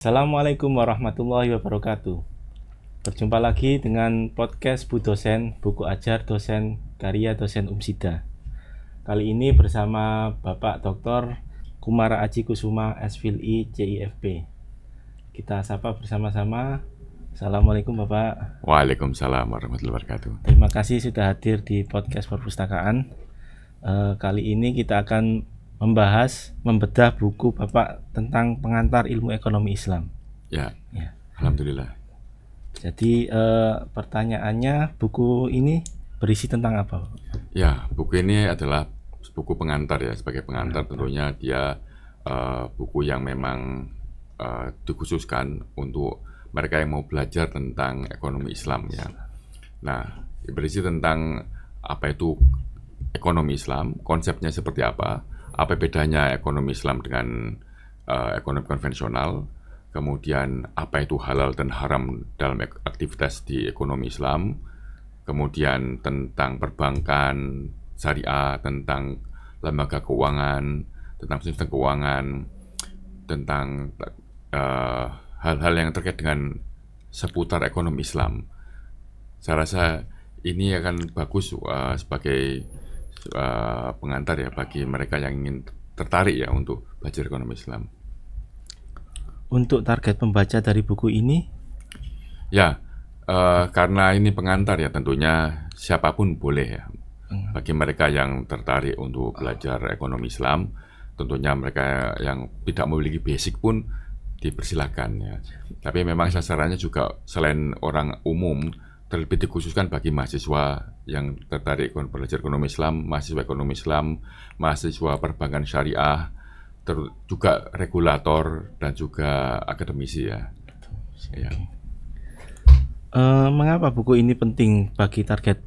Assalamualaikum warahmatullahi wabarakatuh. Berjumpa lagi dengan podcast Bu Dosen, Buku Ajar Dosen, karya dosen Umsida. Kali ini bersama Bapak Dr. Kumara Aji Kusuma, SPhilI, CIFP. Kita sapa bersama-sama. Assalamualaikum Bapak. Waalaikumsalam warahmatullahi wabarakatuh. Terima kasih sudah hadir di podcast perpustakaan. Kali ini kita akan membedah buku Bapak tentang pengantar ilmu ekonomi Islam. Ya. Alhamdulillah. Jadi pertanyaannya, buku ini berisi tentang apa? Ya, buku ini adalah buku pengantar ya. Sebagai pengantar tentunya dia buku yang memang dikhususkan untuk mereka yang mau belajar tentang ekonomi Islam ya. Nah, berisi tentang apa itu ekonomi Islam, konsepnya seperti apa bedanya ekonomi Islam dengan ekonomi konvensional, kemudian apa itu halal dan haram dalam aktivitas di ekonomi Islam, kemudian tentang perbankan, syariah, tentang lembaga keuangan, tentang sistem keuangan, tentang hal-hal yang terkait dengan seputar ekonomi Islam. Saya rasa ini akan bagus sebagai pengantar ya bagi mereka yang ingin tertarik ya untuk belajar ekonomi Islam. Untuk target pembaca dari buku ini? Ya, karena ini pengantar ya tentunya siapapun boleh ya. Bagi mereka yang tertarik untuk belajar ekonomi Islam, tentunya mereka yang tidak memiliki basic pun dipersilakan ya. Tapi memang sasarannya juga selain orang umum, terlebih dikhususkan bagi mahasiswa yang tertarik belajar ekonomi Islam, mahasiswa ekonomi Islam, mahasiswa perbankan syariah, juga regulator dan juga akademisi ya. Ya. Mengapa buku ini penting bagi target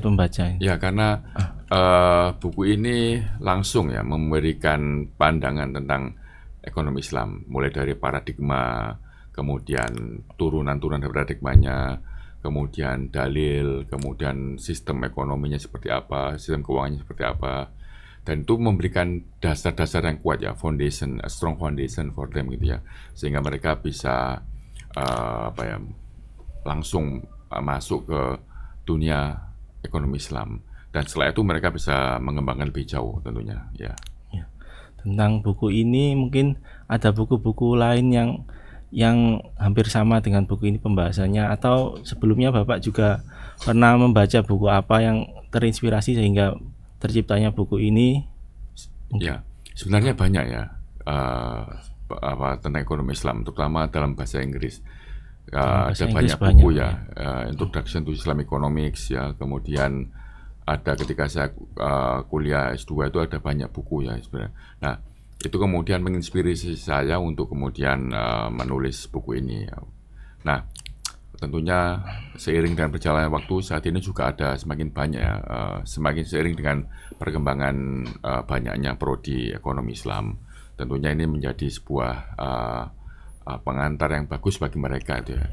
pembaca? Ya, karena buku ini langsung ya memberikan pandangan tentang ekonomi Islam, mulai dari paradigma, kemudian turunan-turunan dari paradigmanya, kemudian dalil, kemudian sistem ekonominya seperti apa, sistem keuangannya seperti apa, dan itu memberikan dasar-dasar yang kuat ya, foundation, a strong foundation for them gitu ya, sehingga mereka bisa langsung masuk ke dunia ekonomi Islam, dan setelah itu mereka bisa mengembangkan lebih jauh tentunya ya. Tentang buku ini mungkin ada buku-buku lain yang hampir sama dengan buku ini pembahasannya, atau sebelumnya Bapak juga pernah membaca buku apa yang terinspirasi sehingga terciptanya buku ini? Ya, sebenarnya banyak ya tentang ekonomi Islam, terutama dalam bahasa Inggris. Ada banyak buku ya, Introduction to Islam Economics ya, kemudian ada ketika saya kuliah S2 itu ada banyak buku ya sebenarnya. Nah, itu kemudian menginspirasi saya untuk kemudian menulis buku ini ya. Nah, tentunya seiring dengan perjalanan waktu saat ini juga ada semakin banyak ya, semakin seiring dengan perkembangan banyaknya prodi ekonomi Islam. Tentunya ini menjadi sebuah pengantar yang bagus bagi mereka itu ya.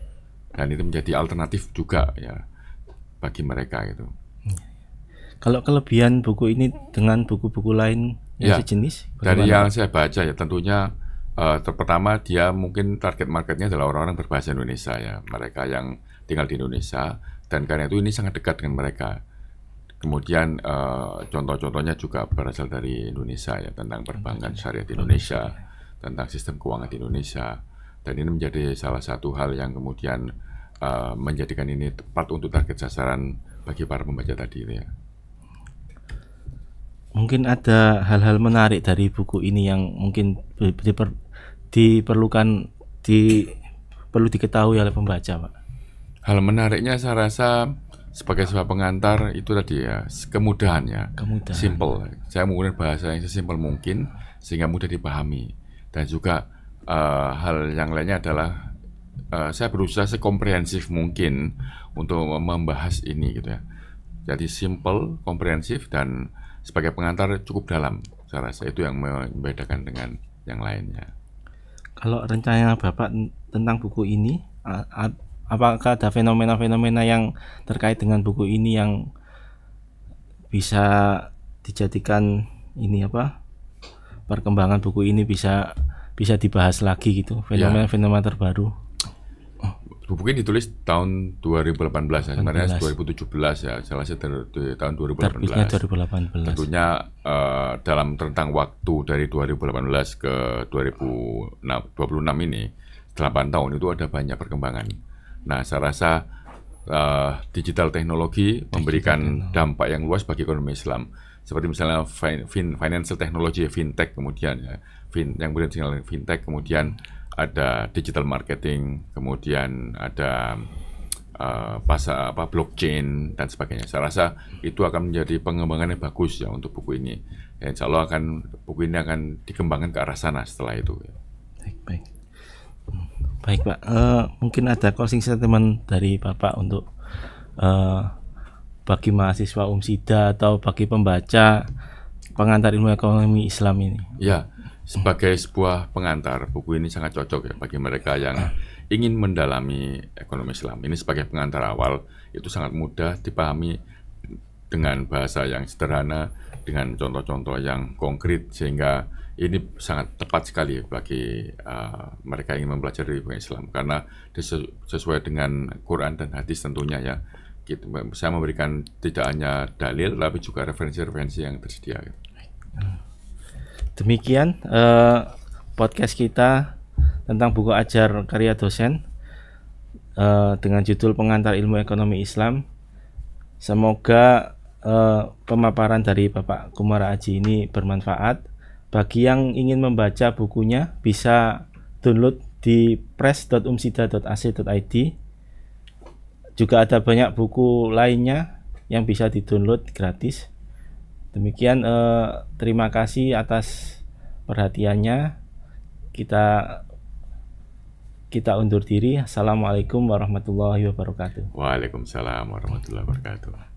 Dan itu menjadi alternatif juga ya bagi mereka itu. Kalau kelebihan buku ini dengan buku-buku lain yang sejenis? Dari yang saya baca ya tentunya pertama dia mungkin target marketnya adalah orang-orang berbahasa Indonesia ya, mereka yang tinggal di Indonesia, dan karena itu ini sangat dekat dengan mereka. Kemudian contoh-contohnya juga berasal dari Indonesia ya, tentang perbankan syariah di Indonesia, tentang sistem keuangan di Indonesia, dan ini menjadi salah satu hal yang kemudian menjadikan ini tepat untuk target sasaran bagi para pembaca tadi ya. Mungkin ada hal-hal menarik dari buku ini yang mungkin perlu diketahui oleh pembaca, Pak. Hal menariknya saya rasa sebagai sebuah pengantar itu tadi ya, kemudahan ya, simple. Saya menggunakan bahasa yang sesimpel mungkin sehingga mudah dipahami, dan juga hal yang lainnya adalah saya berusaha sekomprehensif mungkin untuk membahas ini gitu ya. Jadi simple, komprehensif, dan sebagai pengantar cukup dalam. Saya rasa itu yang membedakan dengan yang lainnya. Kalau rencana Bapak tentang buku ini, apakah ada fenomena-fenomena yang terkait dengan buku ini yang bisa dijadikan perkembangan buku ini bisa bisa dibahas lagi gitu, fenomena-fenomena terbaru. Buku ini ditulis tahun 2018 ya, sebenarnya 2017 ya, salah satu dari tahun 2018. Terbitnya 2018. Tentunya dalam rentang waktu dari 2018 ke 2026 ini, 8 tahun itu ada banyak perkembangan. Nah, saya rasa digital teknologi memberikan dampak yang luas bagi ekonomi Islam. Seperti misalnya financial technology, fintech, kemudian ya, yang kemudian fintech, kemudian ada digital marketing, kemudian ada blockchain dan sebagainya. Saya rasa itu akan menjadi pengembangan yang bagus ya untuk buku ini. Dan insya Allah buku ini akan dikembangkan ke arah sana setelah itu. Baik Pak, mungkin ada closing statement dari Bapak untuk bagi mahasiswa Umsida atau bagi pembaca pengantar ilmu ekonomi Islam ini. Ya. Sebagai sebuah pengantar, buku ini sangat cocok ya bagi mereka yang ingin mendalami ekonomi Islam. Ini sebagai pengantar awal, itu sangat mudah dipahami dengan bahasa yang sederhana, dengan contoh-contoh yang konkret, sehingga ini sangat tepat sekali bagi mereka yang ingin mempelajari ilmu Islam. Karena sesuai dengan Quran dan hadis tentunya ya. Saya memberikan tidak hanya dalil, tapi juga referensi-referensi yang tersedia. Demikian podcast kita tentang buku ajar karya dosen dengan judul Pengantar Ilmu Ekonomi Islam. Semoga pemaparan dari Bapak Kumara Aji ini bermanfaat. Bagi yang ingin membaca bukunya bisa download di press.umsida.ac.id. Juga ada banyak buku lainnya yang bisa di-download gratis. Demikian, terima kasih atas perhatiannya. Kita undur diri. Assalamualaikum warahmatullahi wabarakatuh. Waalaikumsalam warahmatullahi wabarakatuh.